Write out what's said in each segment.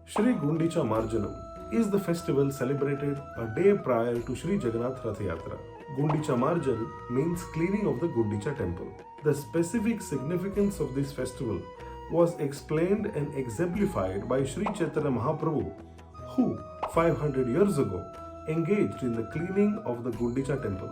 Śrī Gundicha Marjanam is the festival celebrated a day prior to Śrī Jagannath Rath Yatra. Gundicha Marjan means cleaning of the Gundicha temple. The specific significance of this festival was explained and exemplified by Śrī Caitanya Mahaprabhu, who 500 years ago engaged in the cleaning of the Gundicha temple.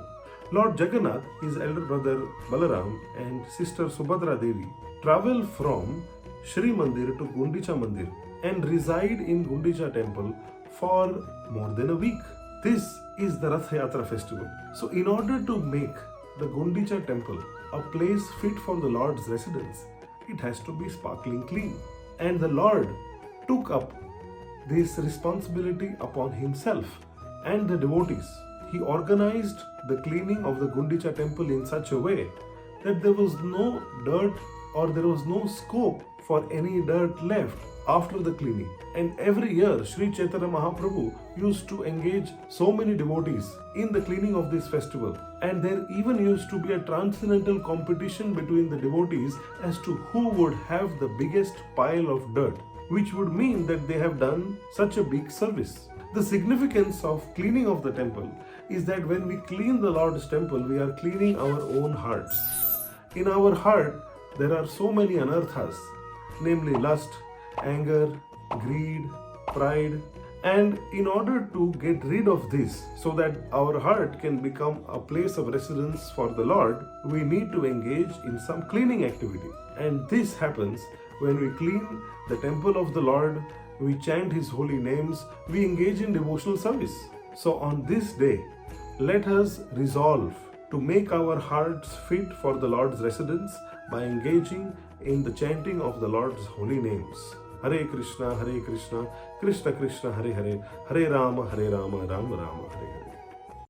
Lord Jagannath, his elder brother Balaram and sister Subhadra Devi travel from Shri Mandir to Gundicha Mandir and reside in Gundicha temple for more than a week. This is the Rath Yatra festival. So in order to make the Gundicha temple a place fit for the Lord's residence, it has to be sparkling clean. And the Lord took up this responsibility upon himself and the devotees. He organized the cleaning of the Gundicha temple in such a way that there was no dirt or there was no scope for any dirt left after the cleaning. And every year Śrī Caitanya Mahaprabhu used to engage so many devotees in the cleaning of this festival, and there even used to be a transcendental competition between the devotees as to who would have the biggest pile of dirt, which would mean that they have done such a big service. The significance of cleaning of the temple is that when we clean the Lord's temple, we are cleaning our own hearts. In our heart, there are so many anarthas, namely lust, anger, greed, pride, and in order to get rid of this so that our heart can become a place of residence for the Lord, we need to engage in some cleaning activity. And this happens when we clean the temple of the Lord, we chant His holy names, we engage in devotional service. So on this day, let us resolve to make our hearts fit for the Lord's residence by engaging in the chanting of the Lord's holy names. Hare Krishna, Krishna Krishna, Hare Hare, Hare Rama, Rama Rama, Hare Hare.